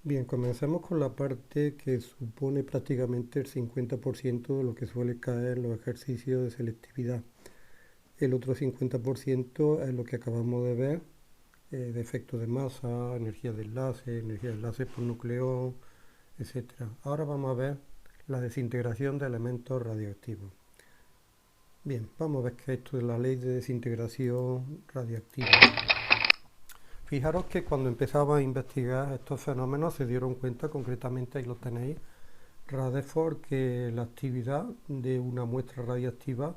Bien, comencemos con la parte que supone prácticamente el 50% de lo que suele caer en los ejercicios de selectividad. El otro 50% es lo que acabamos de ver, de efectos de masa, energía de enlace por nucleón, etcétera. Ahora vamos a ver la desintegración de elementos radioactivos. Bien, vamos a ver qué es esto de la ley de desintegración radioactiva. Fijaros que cuando empezaba a investigar estos fenómenos se dieron cuenta, concretamente ahí lo tenéis, Rutherford, que la actividad de una muestra radiactiva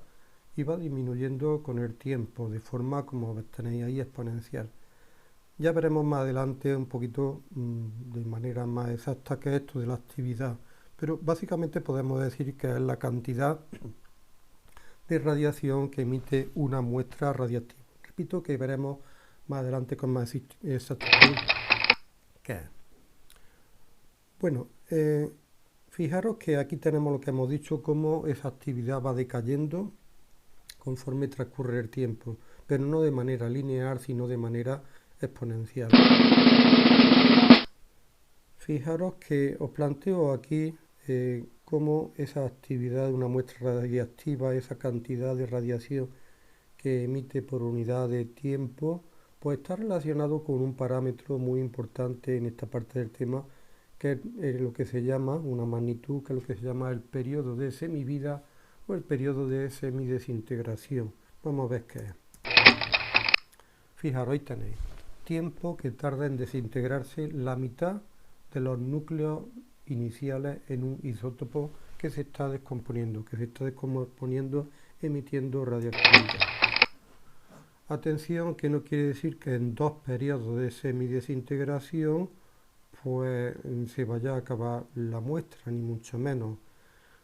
iba disminuyendo con el tiempo, de forma, como tenéis ahí, exponencial. Ya veremos más adelante un poquito de manera más exacta qué es esto de la actividad, pero básicamente podemos decir que es la cantidad de radiación que emite una muestra radiactiva. Repito que veremos más adelante con más exactitud qué es. Bueno, fijaros que aquí tenemos lo que hemos dicho, cómo esa actividad va decayendo conforme transcurre el tiempo, pero no de manera lineal, sino de manera exponencial. Fijaros que os planteo aquí cómo esa actividad de una muestra radiactiva, esa cantidad de radiación que emite por unidad de tiempo, pues está relacionado con un parámetro muy importante en esta parte del tema, que es lo que se llama una magnitud, que es lo que se llama el periodo de semivida o el periodo de semidesintegración. Vamos a ver qué es. Fijaros, ahí tenéis tiempo que tarda en desintegrarse la mitad de los núcleos iniciales en un isótopo que se está descomponiendo, emitiendo radioactividad. Atención, que no quiere decir que en dos periodos de semidesintegración pues se vaya a acabar la muestra, ni mucho menos.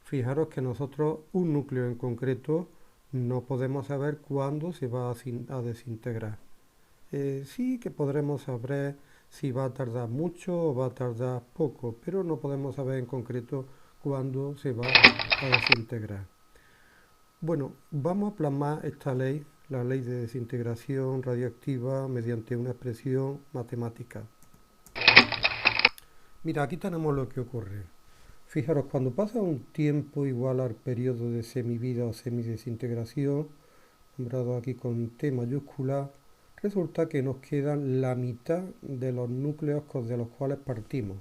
Fijaros que nosotros un núcleo en concreto no podemos saber cuándo se va a desintegrar. Sí que podremos saber si va a tardar mucho o va a tardar poco, pero no podemos saber en concreto cuándo se va a desintegrar. Bueno, vamos a plasmar esta ley, la ley de desintegración radioactiva, mediante una expresión matemática. Mira, aquí tenemos lo que ocurre. Fijaros, cuando pasa un tiempo igual al periodo de semivida o semidesintegración, nombrado aquí con T mayúscula, resulta que nos quedan la mitad de los núcleos de los cuales partimos.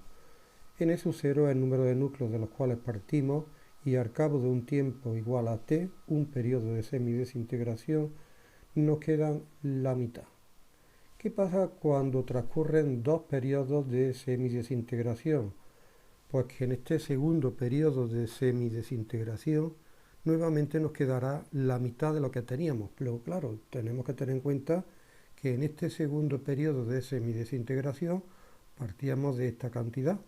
N sub 0 es el número de núcleos de los cuales partimos y al cabo de un tiempo igual a T, un periodo de semidesintegración, nos quedan la mitad. ¿Qué pasa cuando transcurren dos periodos de semidesintegración? Pues que en este segundo periodo de semidesintegración nuevamente nos quedará la mitad de lo que teníamos. Pero claro, tenemos que tener en cuenta que en este segundo periodo de semidesintegración partíamos de esta cantidad.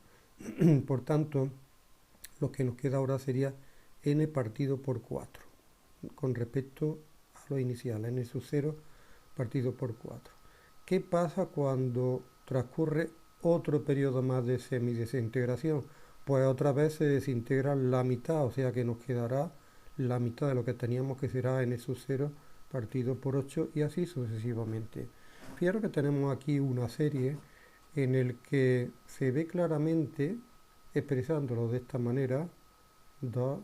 Por tanto, lo que nos queda ahora sería n partido por 4, con respecto a lo inicial, n sub 0 partido por 4. ¿Qué pasa cuando transcurre otro periodo más de semidesintegración? Pues otra vez se desintegra la mitad, o sea que nos quedará la mitad de lo que teníamos, que será n sub 0 partido por 8 y así sucesivamente. Fijaros que tenemos aquí una serie en el que se ve claramente, expresándolo de esta manera, 2,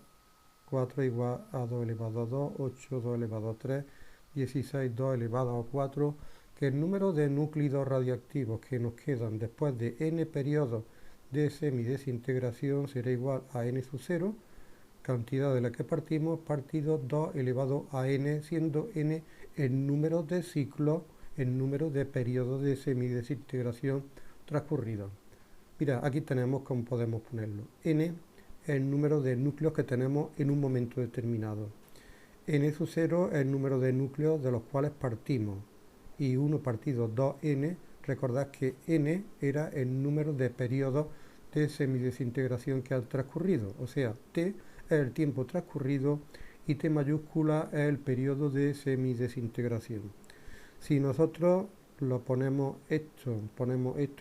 4 igual a 2 elevado a 2, 8, 2 elevado a 3, 16, 2 elevado a 4, que el número de núclidos radioactivos que nos quedan después de n periodos de semidesintegración será igual a n sub 0, cantidad de la que partimos, partido 2 elevado a n, siendo n el número de ciclos, el número de periodos de semidesintegración transcurridos. Mira, aquí tenemos cómo podemos ponerlo. N es el número de núcleos que tenemos en un momento determinado. N sub 0 es el número de núcleos de los cuales partimos. Y 1 partido 2n, recordad que n era el número de periodos de semidesintegración que han transcurrido. O sea, t es el tiempo transcurrido y t mayúscula es el periodo de semidesintegración. Si nosotros ponemos esto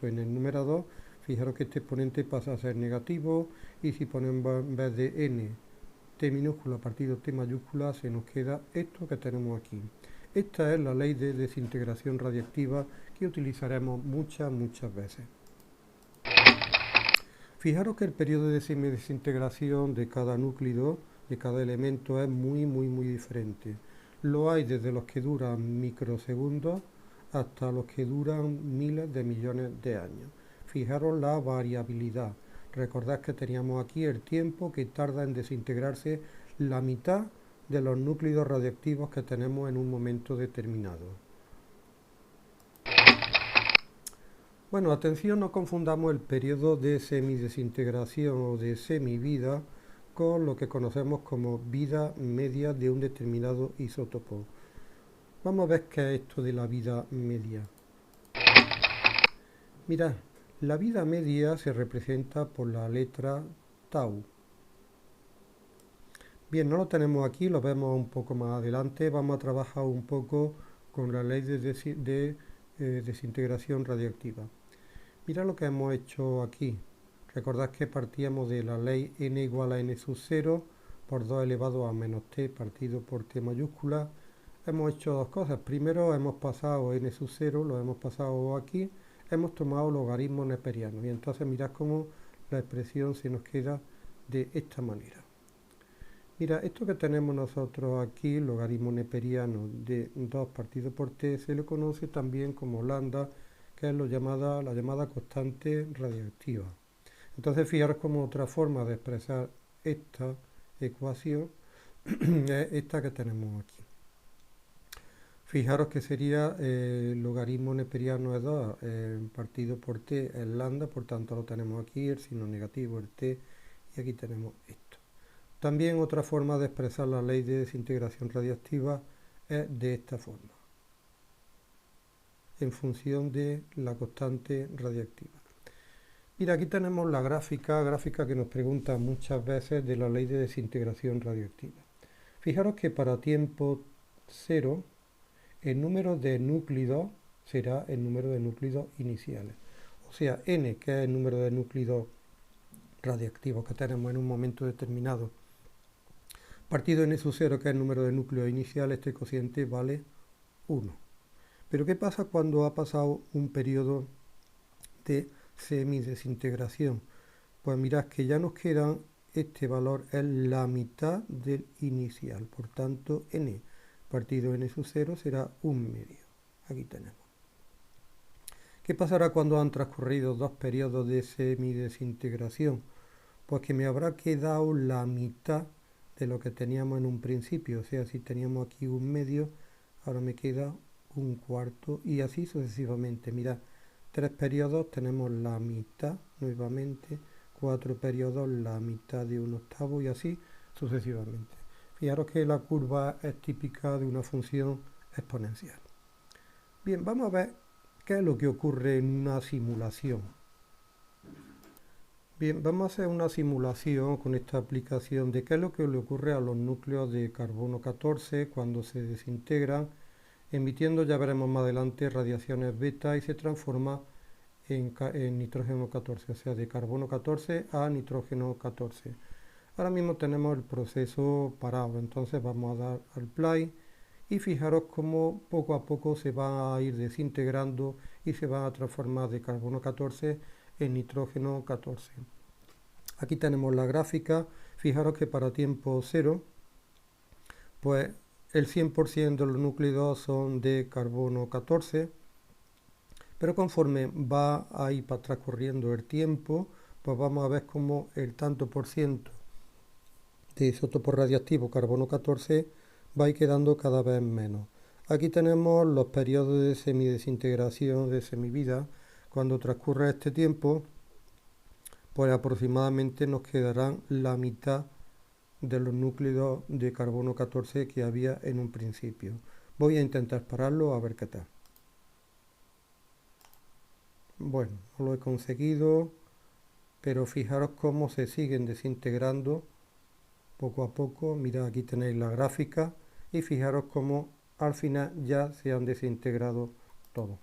en el numerador, fijaros que este exponente pasa a ser negativo y si ponemos en vez de n t minúscula partido t mayúscula se nos queda esto que tenemos aquí. Esta es la ley de desintegración radiactiva que utilizaremos muchas veces. Fijaros que el periodo de semidesintegración de cada núcleo, de cada elemento, es muy diferente. Lo hay desde los que duran microsegundos hasta los que duran miles de millones de años. Fijaros la variabilidad. Recordad que teníamos aquí el tiempo que tarda en desintegrarse la mitad de los núcleos radiactivos que tenemos en un momento determinado. Bueno, atención, no confundamos el periodo de semidesintegración o de semivida con lo que conocemos como vida media de un determinado isótopo. Vamos a ver qué es esto de la vida media. Mirad, la vida media se representa por la letra tau. Bien, no lo tenemos aquí, lo vemos un poco más adelante. Vamos a trabajar un poco con la ley de desintegración radiactiva. Mirad lo que hemos hecho aquí. Recordad que partíamos de la ley n igual a n sub 0 por 2 elevado a menos t partido por t mayúscula. Hemos hecho dos cosas. Primero hemos pasado n sub 0, lo hemos pasado aquí. Hemos tomado logaritmos neperianos. Y entonces mirad cómo la expresión se nos queda de esta manera. Mira, esto que tenemos nosotros aquí, logaritmo neperiano de 2 partido por t, se le conoce también como lambda, que es la llamada constante radiactiva. Entonces, fijaros como otra forma de expresar esta ecuación es esta que tenemos aquí. Fijaros que sería logaritmo neperiano de 2 partido por t es lambda, por tanto lo tenemos aquí, el signo negativo, el t, y aquí tenemos esto. También otra forma de expresar la ley de desintegración radiactiva es de esta forma, en función de la constante radiactiva. Mira, aquí tenemos la gráfica que nos pregunta muchas veces de la ley de desintegración radiactiva. Fijaros que para tiempo 0, el número de núcleos será el número de núcleos iniciales. O sea, n, que es el número de núcleos radiactivos que tenemos en un momento determinado, partido n sub 0, que es el número de núcleos iniciales, este cociente vale 1. Pero ¿qué pasa cuando ha pasado un periodo de semidesintegración? Pues mirad que ya nos queda, este valor es la mitad del inicial, por tanto n partido n sub 0 será 1/2. Aquí tenemos. ¿Qué pasará cuando han transcurrido dos periodos de semidesintegración? Pues que me habrá quedado la mitad de lo que teníamos en un principio. O sea, si teníamos aquí 1/2, ahora me queda 1/4 y así sucesivamente. Mirad, 3 periodos tenemos la mitad nuevamente, 4 periodos la mitad de 1/8 y así sucesivamente. Fijaros que la curva es típica de una función exponencial. Bien, vamos a ver qué es lo que ocurre en una simulación. Bien, vamos a hacer una simulación con esta aplicación de qué es lo que le ocurre a los núcleos de carbono 14 cuando se desintegran, emitiendo, ya veremos más adelante, radiaciones beta y se transforma en nitrógeno 14, o sea, de carbono 14 a nitrógeno 14. Ahora mismo tenemos el proceso parado, entonces vamos a dar al play y fijaros cómo poco a poco se va a ir desintegrando y se va a transformar de carbono 14 en nitrógeno 14. Aquí tenemos la gráfica. Fijaros que para tiempo 0, pues el 100% de los núcleos son de carbono 14, pero conforme va a ir transcurriendo el tiempo, pues vamos a ver cómo el tanto por ciento de isótopo radiactivo carbono 14 va a ir quedando cada vez menos. Aquí tenemos los periodos de semidesintegración, de semivida. Cuando transcurre este tiempo, pues aproximadamente nos quedarán la mitad de los núcleos de carbono 14 que había en un principio. Voy a intentar pararlo a ver qué tal. Bueno, no lo he conseguido, pero fijaros cómo se siguen desintegrando poco a poco. Mirad, aquí tenéis la gráfica y fijaros cómo al final ya se han desintegrado todos.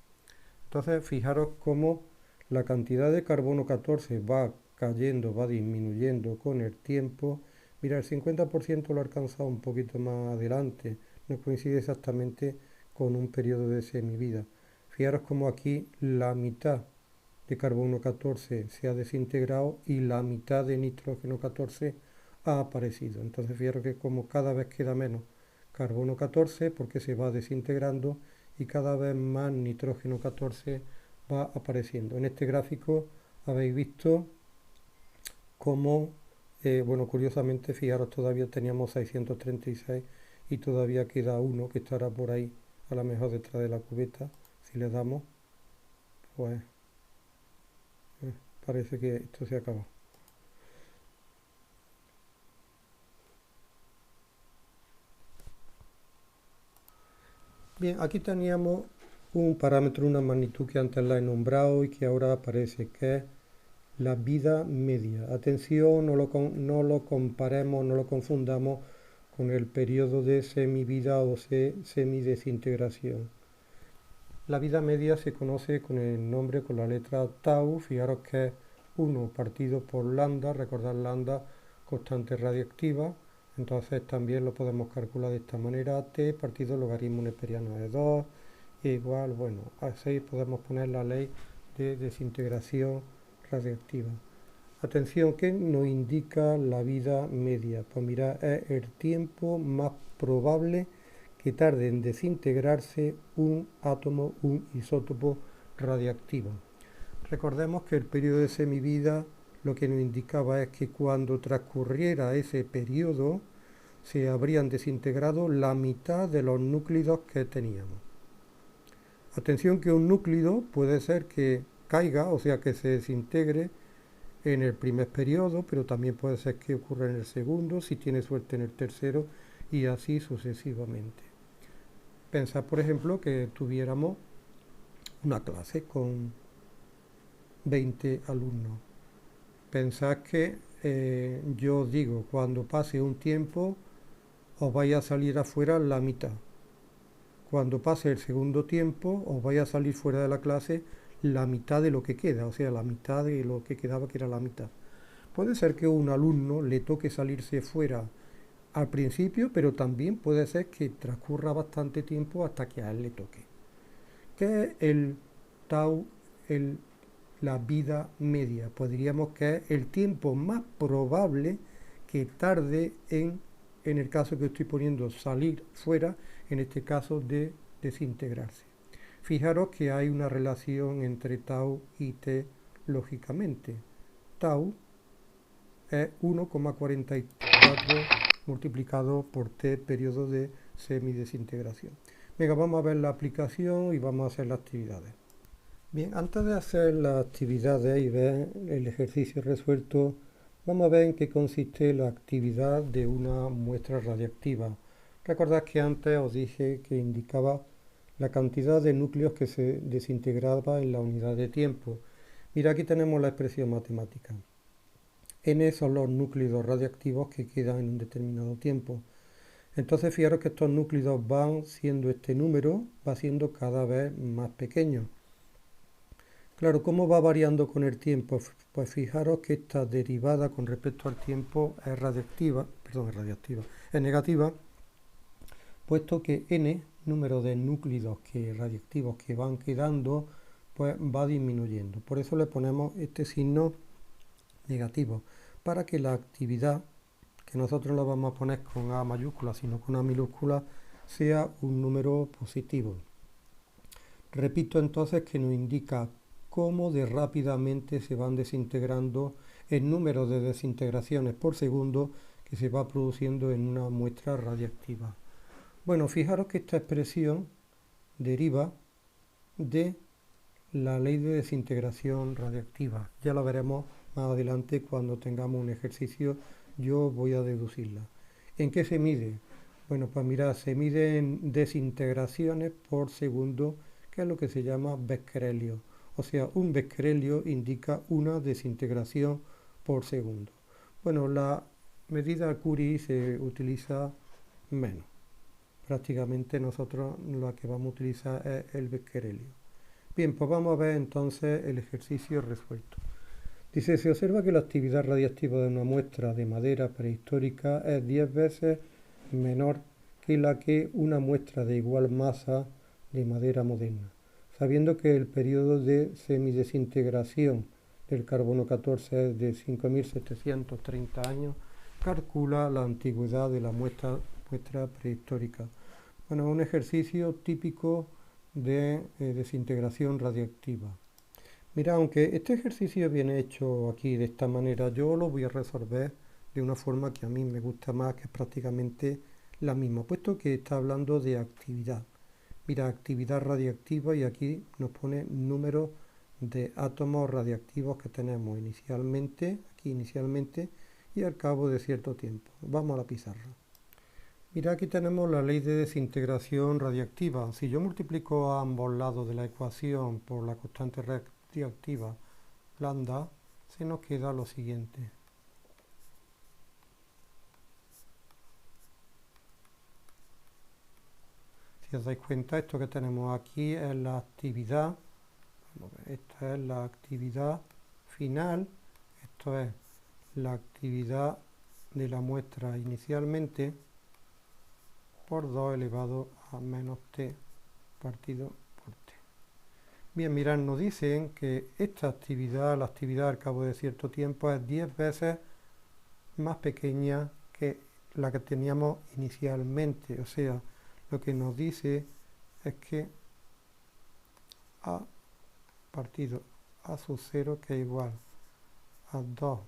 Entonces fijaros cómo la cantidad de carbono 14 va cayendo, va disminuyendo con el tiempo. Mira, el 50% lo ha alcanzado un poquito más adelante, no coincide exactamente con un periodo de semivida. Fijaros como aquí la mitad de carbono 14 se ha desintegrado y la mitad de nitrógeno 14 ha aparecido. Entonces fijaros que como cada vez queda menos carbono 14 porque se va desintegrando y cada vez más nitrógeno 14 va apareciendo. En este gráfico habéis visto cómo, bueno, curiosamente, fijaros, todavía teníamos 636 y todavía queda uno que estará por ahí, a lo mejor detrás de la cubeta. Si le damos, pues parece que esto se acaba. Bien, aquí teníamos un parámetro, una magnitud que antes la he nombrado y que ahora aparece, que es la vida media. Atención, no lo comparemos, no lo confundamos con el periodo de semivida o semidesintegración. La vida media se conoce con el nombre, con la letra tau. Fijaros que es 1 partido por lambda, recordad lambda, constante radiactiva. Entonces también lo podemos calcular de esta manera, t partido logaritmo neperiano de 2 igual, bueno, así podemos poner la ley de desintegración radiactiva. Atención, ¿qué nos indica la vida media? Pues mira, es el tiempo más probable que tarde en desintegrarse un átomo, un isótopo radiactivo. Recordemos que el periodo de semivida lo que nos indicaba es que cuando transcurriera ese periodo se habrían desintegrado la mitad de los núclidos que teníamos. Atención que un núclido puede ser que caiga, o sea que se desintegre en el primer periodo, pero también puede ser que ocurra en el segundo, si tiene suerte en el tercero y así sucesivamente. Pensad, por ejemplo, que tuviéramos una clase con 20 alumnos. Pensad que yo os digo, cuando pase un tiempo os vaya a salir afuera la mitad. Cuando pase el segundo tiempo os vaya a salir fuera de la clase la mitad de lo que queda, o sea, la mitad de lo que quedaba, que era la mitad. Puede ser que a un alumno le toque salirse fuera al principio, pero también puede ser que transcurra bastante tiempo hasta que a él le toque. ¿Qué es el tau, la vida media? Pues diríamos que es el tiempo más probable que tarde en el caso que estoy poniendo, salir fuera, en este caso de desintegrarse. Fijaros que hay una relación entre tau y t lógicamente. Tau es 1,44 multiplicado por t periodo de semidesintegración. Venga, vamos a ver la aplicación y vamos a hacer las actividades. Bien, antes de hacer las actividades y ver el ejercicio resuelto, vamos a ver en qué consiste la actividad de una muestra radiactiva. Recordad que antes os dije que indicaba la cantidad de núcleos que se desintegraba en la unidad de tiempo. Mira, aquí tenemos la expresión matemática. N son los núcleos radiactivos que quedan en un determinado tiempo. Entonces fijaros que estos núcleos van siendo, este número va siendo cada vez más pequeño. Claro, ¿cómo va variando con el tiempo? Pues fijaros que esta derivada con respecto al tiempo es es negativa, puesto que n, número de núcleos radiactivos que van quedando, pues va disminuyendo. Por eso le ponemos este signo negativo, para que la actividad, que nosotros la vamos a poner con A mayúscula, sino con A minúscula, sea un número positivo. Repito entonces que nos indica cómo de rápidamente se van desintegrando el número de desintegraciones por segundo que se va produciendo en una muestra radiactiva. Bueno, fijaros que esta expresión deriva de la ley de desintegración radiactiva. Ya la veremos más adelante cuando tengamos un ejercicio, yo voy a deducirla. ¿En qué se mide? Bueno, pues mirad, se mide en desintegraciones por segundo, que es lo que se llama becquerelio. O sea, un becquerelio indica una desintegración por segundo. Bueno, la medida Curie se utiliza menos. Prácticamente nosotros lo que vamos a utilizar es el becquerelio. Bien, pues vamos a ver entonces el ejercicio resuelto. Dice, se observa que la actividad radiactiva de una muestra de madera prehistórica es 10 veces menor que la que una muestra de igual masa de madera moderna. Sabiendo que el periodo de semidesintegración del carbono 14 es de 5.730 años, calcula la antigüedad de la muestra prehistórica. Bueno, es un ejercicio típico de desintegración radiactiva. Mira, aunque este ejercicio viene hecho aquí de esta manera, yo lo voy a resolver de una forma que a mí me gusta más, que es prácticamente la misma, puesto que está hablando de actividad. Mira, actividad radiactiva, y aquí nos pone número de átomos radiactivos que tenemos aquí inicialmente y al cabo de cierto tiempo. Vamos a la pizarra. Mira, aquí tenemos la ley de desintegración radiactiva. Si yo multiplico a ambos lados de la ecuación por la constante radiactiva lambda, se nos queda lo siguiente. Si os dais cuenta, esto que tenemos aquí es la actividad. Esta es la actividad final. Esto es la actividad de la muestra inicialmente por 2 elevado a menos t partido por t. Bien, mirad, nos dicen que esta actividad, la actividad al cabo de cierto tiempo, es 10 veces más pequeña que la que teníamos inicialmente. O sea, lo que nos dice es que a partido a sub 0, que es igual a 2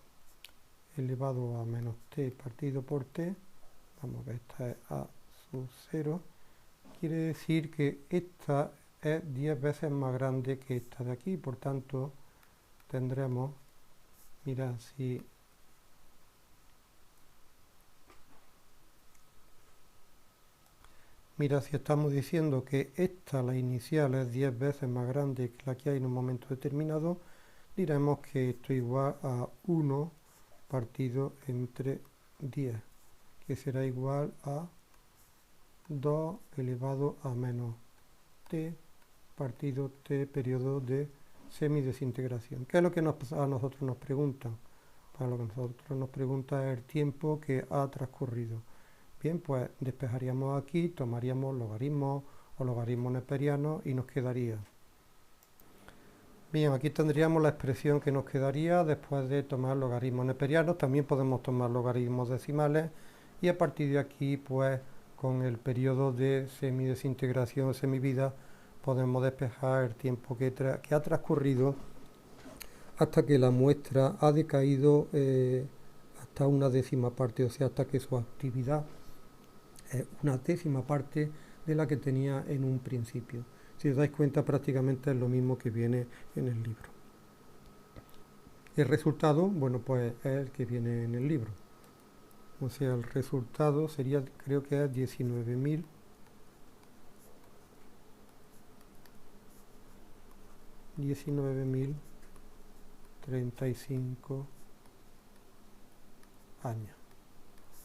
elevado a menos t partido por t, vamos a ver, esta es a sub 0, quiere decir que esta es 10 veces más grande que esta de aquí, por tanto tendremos, mirad, si estamos diciendo que esta, la inicial, es 10 veces más grande que la que hay en un momento determinado, diremos que esto es igual a 1 partido entre 10, que será igual a 2 elevado a menos t partido t periodo de semidesintegración. ¿Qué es lo que a nosotros nos preguntan? Para lo que nosotros nos pregunta es el tiempo que ha transcurrido. Bien, pues despejaríamos aquí, tomaríamos logaritmos o logaritmos neperianos y nos quedaría. Bien, aquí tendríamos la expresión que nos quedaría después de tomar logaritmos neperianos. También podemos tomar logaritmos decimales y a partir de aquí, pues con el periodo de semidesintegración o semivida, podemos despejar el tiempo que ha transcurrido hasta que la muestra ha decaído hasta una décima parte, o sea, hasta que su actividad es una décima parte de la que tenía en un principio. Si os dais cuenta, prácticamente es lo mismo que viene en el libro. El resultado, bueno, pues es el que viene en el libro. O sea, el resultado sería, creo que es 19.035 años.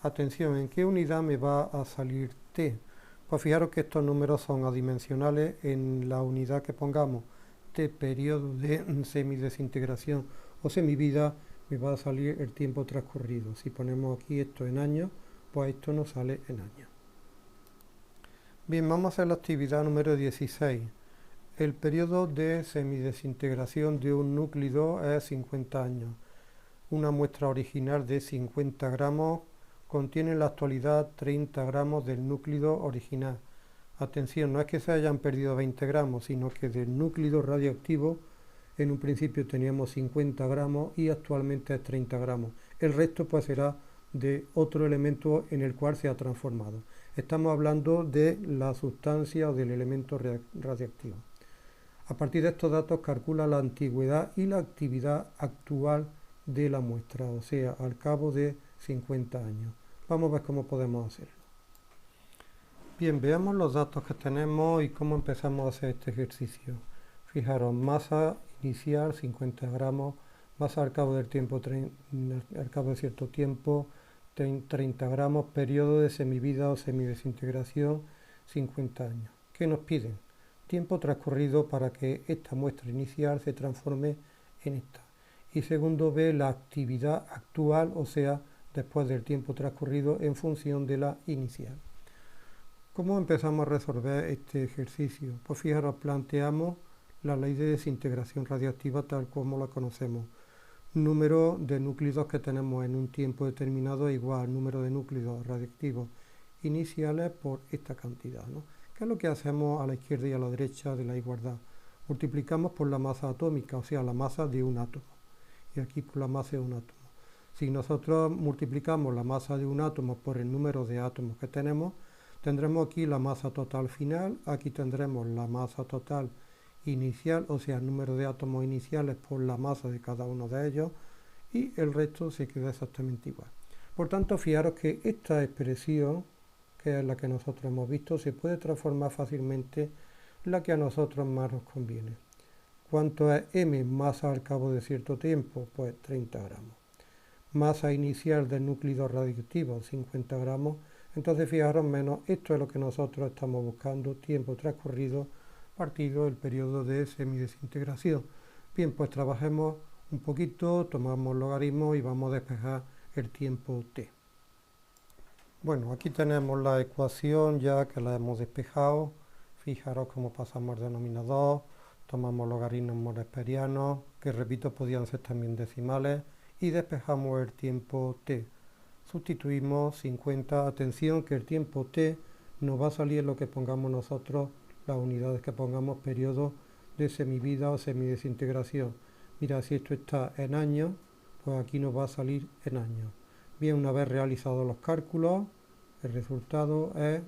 Atención, ¿en qué unidad me va a salir t? Pues fijaros que estos números son adimensionales en la unidad que pongamos. T periodo de semidesintegración o semivida, me va a salir el tiempo transcurrido. Si ponemos aquí esto en años, pues esto nos sale en años. Bien, vamos a hacer la actividad número 16. El periodo de semidesintegración de un núclido es 50 años. Una muestra original de 50 gramos contiene en la actualidad 30 gramos del núclido original. Atención, no es que se hayan perdido 20 gramos, sino que del núclido radioactivo en un principio teníamos 50 gramos y actualmente es 30 gramos. El resto pues será de otro elemento en el cual se ha transformado. Estamos hablando de la sustancia o del elemento radiactivo. A partir de estos datos calcula la antigüedad y la actividad actual de la muestra, o sea, al cabo de 50 años. Vamos a ver cómo podemos hacerlo. Bien, veamos los datos que tenemos y cómo empezamos a hacer este ejercicio. Fijaros, masa inicial 50 gramos, masa al cabo del tiempo, al cabo de cierto tiempo 30 gramos, periodo de semivida o semidesintegración 50 años. ¿Qué nos piden? Tiempo transcurrido para que esta muestra inicial se transforme en esta. Y segundo B, la actividad actual, o sea, después del tiempo transcurrido en función de la inicial. ¿Cómo empezamos a resolver este ejercicio? Pues fijaros, planteamos la ley de desintegración radiactiva tal como la conocemos. Número de núclidos que tenemos en un tiempo determinado es igual al número de núclidos radiactivos iniciales por esta cantidad, ¿no? ¿Qué es lo que hacemos a la izquierda y a la derecha de la igualdad? Multiplicamos por la masa atómica, o sea, la masa de un átomo. Y aquí por la masa de un átomo. Si nosotros multiplicamos la masa de un átomo por el número de átomos que tenemos, tendremos aquí la masa total final, aquí tendremos la masa total inicial, o sea, el número de átomos iniciales por la masa de cada uno de ellos, y el resto se queda exactamente igual. Por tanto, fijaros que esta expresión, que es la que nosotros hemos visto, se puede transformar fácilmente la que a nosotros más nos conviene. ¿Cuánto es m masa al cabo de cierto tiempo? Pues 30 gramos. Masa inicial del núcleo radiactivo, 50 gramos. Entonces, fijaros menos, esto es lo que nosotros estamos buscando, tiempo transcurrido partido el periodo de semidesintegración. Bien, pues trabajemos un poquito, tomamos logaritmos y vamos a despejar el tiempo t. Bueno, aquí tenemos la ecuación ya que la hemos despejado. Fijaros cómo pasamos al denominador, tomamos logaritmos molesperianos, que repito podían ser también decimales, y despejamos el tiempo t. Sustituimos 50, atención que el tiempo t nos va a salir lo que pongamos nosotros, las unidades que pongamos, periodo de semivida o semidesintegración. Mira, si esto está en años, pues aquí nos va a salir en años. Bien, una vez realizados los cálculos, el resultado es,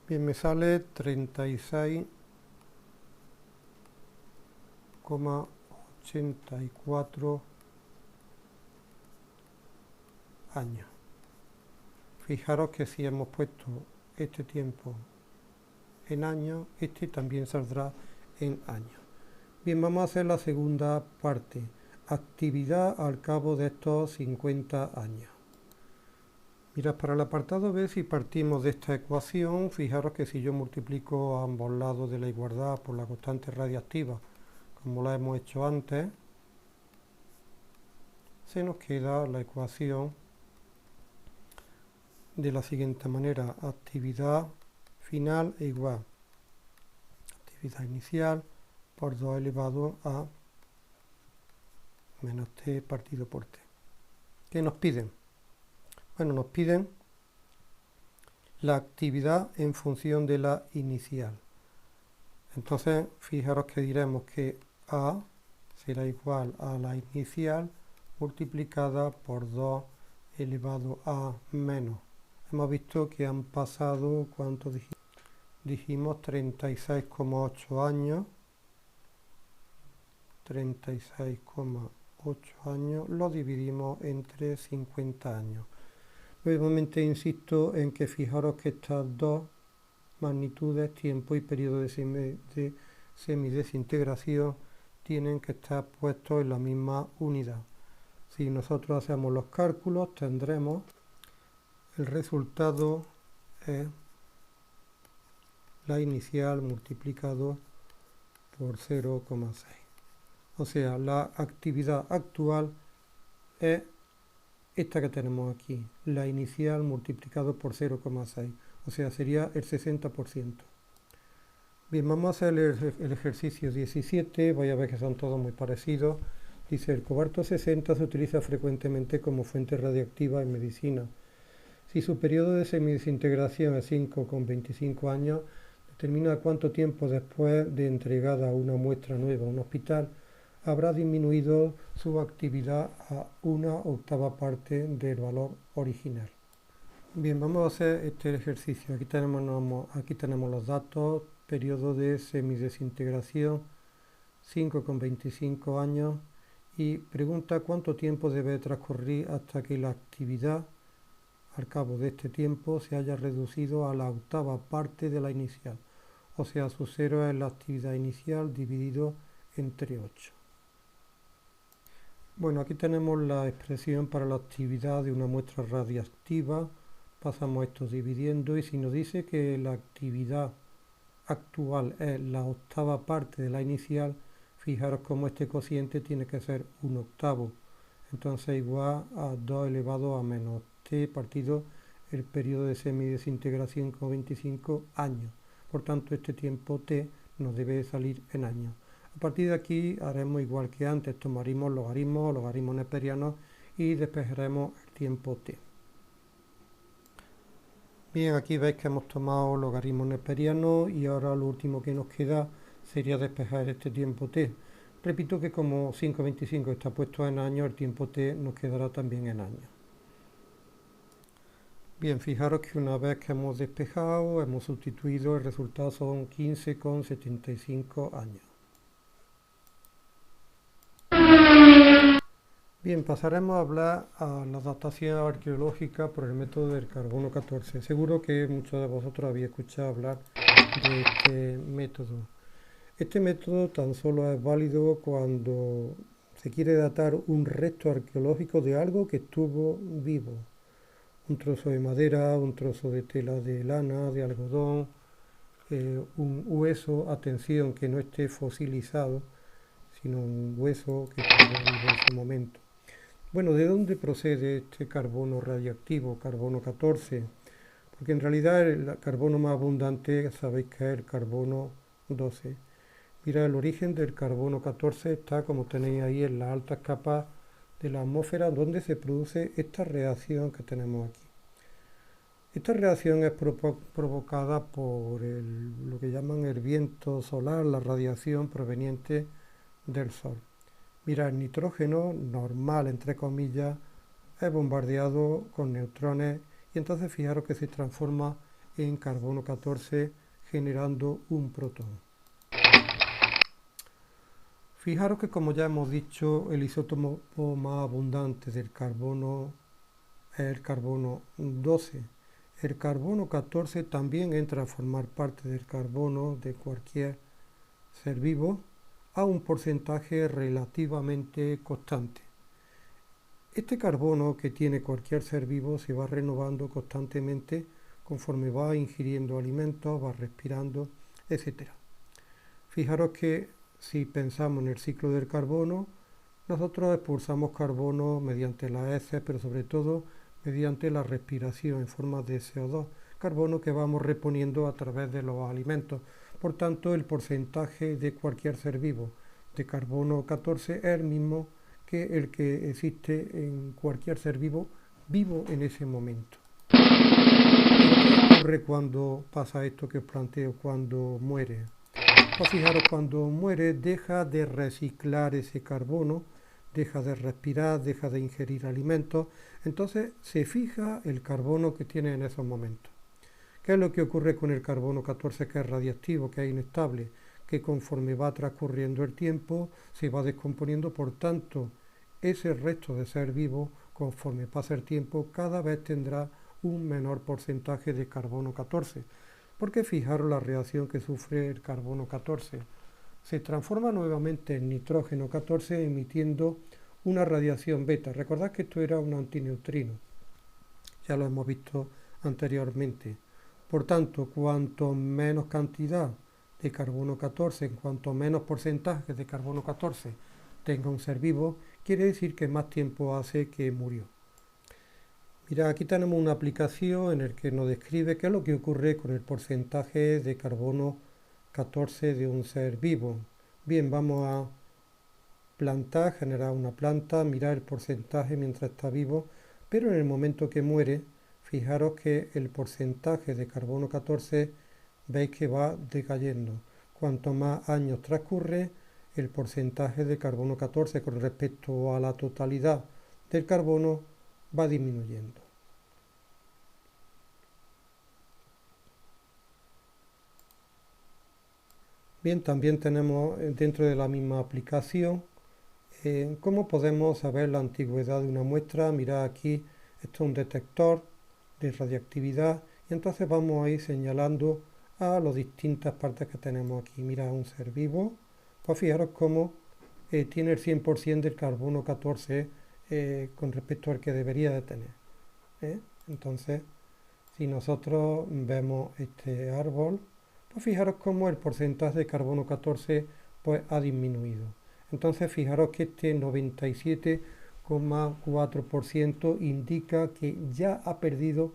bien, me sale 36,84 años. Fijaros que si hemos puesto este tiempo en años, este también saldrá en años. Bien, vamos a hacer la segunda parte. Actividad al cabo de estos 50 años. Mirad, para el apartado B, si partimos de esta ecuación, fijaros que si yo multiplico a ambos lados de la igualdad por la constante radiactiva, como la hemos hecho antes, se nos queda la ecuación de la siguiente manera: actividad final e igual actividad inicial por 2 elevado a menos t partido por t. ¿Qué nos piden? Bueno, nos piden la actividad en función de la inicial. Entonces, fijaros que diremos que A será igual a la inicial multiplicada por 2 elevado a menos. Hemos visto que han pasado, ¿cuánto dijimos? 36,8 años. 36,8 años lo dividimos entre 50 años. Nuevamente insisto en que fijaros que estas dos magnitudes, tiempo y periodo de semidesintegración, tienen que estar puestos en la misma unidad. Si nosotros hacemos los cálculos, tendremos el resultado es la inicial multiplicado por 0,6. O sea, la actividad actual es esta que tenemos aquí, la inicial multiplicado por 0,6, o sea, sería el 60%. Bien, vamos a hacer el ejercicio 17, voy a ver que son todos muy parecidos. Dice, el cobalto 60 se utiliza frecuentemente como fuente radiactiva en medicina. Si su periodo de semidesintegración es 5,25 años, determina cuánto tiempo después de entregada una muestra nueva a un hospital habrá disminuido su actividad a 1/8 parte del valor original. Bien, vamos a hacer este ejercicio. Aquí tenemos los datos, periodo de semidesintegración, 5,25 años, y pregunta cuánto tiempo debe transcurrir hasta que la actividad al cabo de este tiempo se haya reducido a la 1/8 parte de la inicial. O sea, su cero es la actividad inicial dividido entre 8. Bueno, aquí tenemos la expresión para la actividad de una muestra radiactiva. Pasamos esto dividiendo y si nos dice que la actividad actual es la 1/8 parte de la inicial, fijaros cómo este cociente tiene que ser 1/8. Entonces igual a 2 elevado a menos t partido el periodo de semidesintegración con 25 años. Por tanto, este tiempo t nos debe salir en años. A partir de aquí haremos igual que antes, tomaremos logaritmos neperianos y despejaremos el tiempo t. Bien, aquí veis que hemos tomado logaritmos neperianos y ahora lo último que nos queda sería despejar este tiempo t. Repito que como 5,25 está puesto en años, el tiempo t nos quedará también en años. Bien, fijaros que una vez que hemos despejado, hemos sustituido, el resultado son 15,75 años. Bien, pasaremos a hablar a la datación arqueológica por el método del carbono 14. Seguro que muchos de vosotros habéis escuchado hablar de este método. Este método tan solo es válido cuando se quiere datar un resto arqueológico de algo que estuvo vivo. Un trozo de madera, un trozo de tela de lana, de algodón, un hueso, atención, que no esté fosilizado, sino un hueso que estuvo vivo en su momento. Bueno, ¿de dónde procede este carbono radiactivo, carbono 14? Porque en realidad el carbono más abundante sabéis que es el carbono 12. Mira, el origen del carbono 14 está, como tenéis ahí, en las altas capas de la atmósfera, donde se produce esta reacción que tenemos aquí. Esta reacción es provocada por lo que llaman el viento solar, la radiación proveniente del Sol. Mira, el nitrógeno normal, entre comillas, es bombardeado con neutrones y entonces fijaros que se transforma en carbono 14 generando un protón. Fijaros que, como ya hemos dicho, el isótopo más abundante del carbono es el carbono 12. El carbono 14 también entra a formar parte del carbono de cualquier ser vivo a un porcentaje relativamente constante. Este carbono que tiene cualquier ser vivo se va renovando constantemente conforme va ingiriendo alimentos, va respirando, etc. Fijaros que si pensamos en el ciclo del carbono, nosotros expulsamos carbono mediante las heces, pero sobre todo mediante la respiración en forma de CO2, carbono que vamos reponiendo a través de los alimentos. Por tanto, el porcentaje de cualquier ser vivo de carbono 14 es el mismo que el que existe en cualquier ser vivo en ese momento. ¿Qué ocurre cuando pasa esto que os planteo, cuando muere? Pues fijaros, cuando muere deja de reciclar ese carbono, deja de respirar, deja de ingerir alimentos, entonces se fija el carbono que tiene en esos momentos. ¿Qué es lo que ocurre con el carbono 14, que es radiactivo, que es inestable? Que conforme va transcurriendo el tiempo se va descomponiendo, por tanto ese resto de ser vivo, conforme pasa el tiempo, cada vez tendrá un menor porcentaje de carbono 14. Porque fijaros la reacción que sufre el carbono 14. Se transforma nuevamente en nitrógeno 14 emitiendo una radiación beta. Recordad que esto era un antineutrino. Ya lo hemos visto anteriormente. Por tanto, cuanto menos cantidad de carbono 14, en cuanto menos porcentaje de carbono 14 tenga un ser vivo, quiere decir que más tiempo hace que murió. Mira, aquí tenemos una aplicación en la que nos describe qué es lo que ocurre con el porcentaje de carbono 14 de un ser vivo. Bien, vamos a plantar, generar una planta, mirar el porcentaje mientras está vivo, pero en el momento que muere, fijaros que el porcentaje de carbono 14 veis que va decayendo. Cuanto más años transcurre, el porcentaje de carbono 14 con respecto a la totalidad del carbono va disminuyendo. Bien, también tenemos dentro de la misma aplicación cómo podemos saber la antigüedad de una muestra. Mirad aquí, esto es un detector de radiactividad y entonces vamos a ir señalando a las distintas partes que tenemos aquí. Mirad, un ser vivo, pues fijaros cómo tiene el 100% del carbono 14 con respecto al que debería de tener. Entonces, si nosotros vemos este árbol, pues fijaros cómo el porcentaje de carbono 14 pues, ha disminuido. Entonces, fijaros que este 97,4% indica que ya ha perdido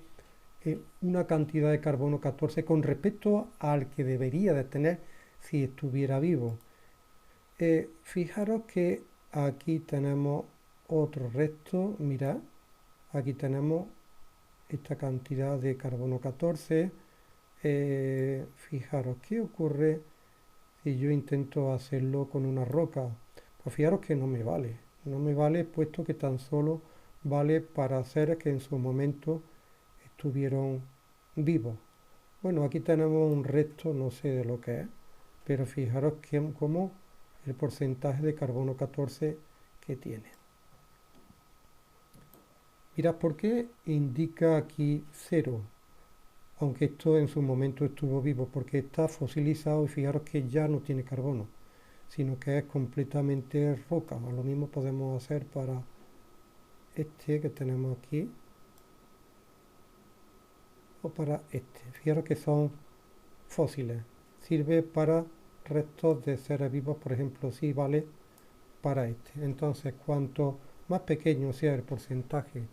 una cantidad de carbono 14 con respecto al que debería de tener si estuviera vivo. Fijaros que aquí tenemos otro resto, mirad, aquí tenemos esta cantidad de carbono 14. Fijaros qué ocurre si yo intento hacerlo con una roca. Pues fijaros que no me vale puesto que tan solo vale para seres que en su momento estuvieron vivos. Bueno, aquí tenemos un resto, no sé de lo que es, pero fijaros cómo el porcentaje de carbono 14 que tiene. Mirad por qué indica aquí 0, aunque esto en su momento estuvo vivo, porque está fosilizado y fijaros que ya no tiene carbono, sino que es completamente roca. Lo mismo podemos hacer para este que tenemos aquí o para este. Fijaros que son fósiles. Sirve para restos de seres vivos, por ejemplo, sí vale para este. Entonces, cuanto más pequeño sea el porcentaje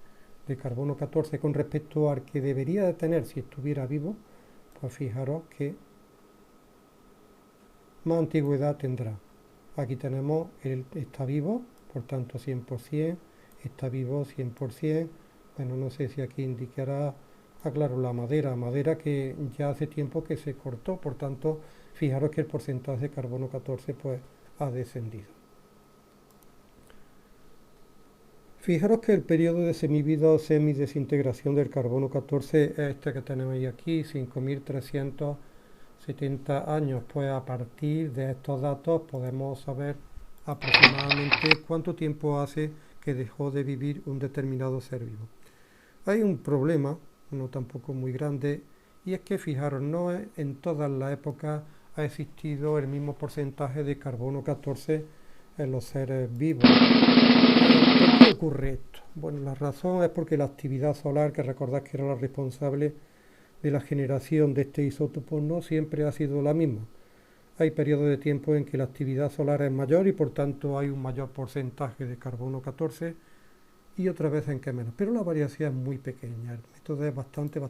de carbono 14 con respecto al que debería de tener si estuviera vivo, pues fijaros que más antigüedad tendrá. Aquí tenemos, él está vivo, por tanto 100%, está vivo 100%. Bueno, no sé si aquí indicará, claro, la madera que ya hace tiempo que se cortó, por tanto, fijaros que el porcentaje de carbono 14 pues ha descendido. Fijaros que el periodo de semivida o semidesintegración del carbono 14 es este que tenéis aquí, 5.370 años. Pues a partir de estos datos podemos saber aproximadamente cuánto tiempo hace que dejó de vivir un determinado ser vivo. Hay un problema, no tampoco muy grande, y es que fijaros, no en todas las épocas ha existido el mismo porcentaje de carbono 14 en los seres vivos. ¿Por qué ocurre esto? Bueno, la razón es porque la actividad solar, que recordad que era la responsable de la generación de este isótopo, no siempre ha sido la misma. Hay periodos de tiempo en que la actividad solar es mayor y por tanto hay un mayor porcentaje de carbono 14 y otras veces en que menos. Pero la variación es muy pequeña. El método es bastante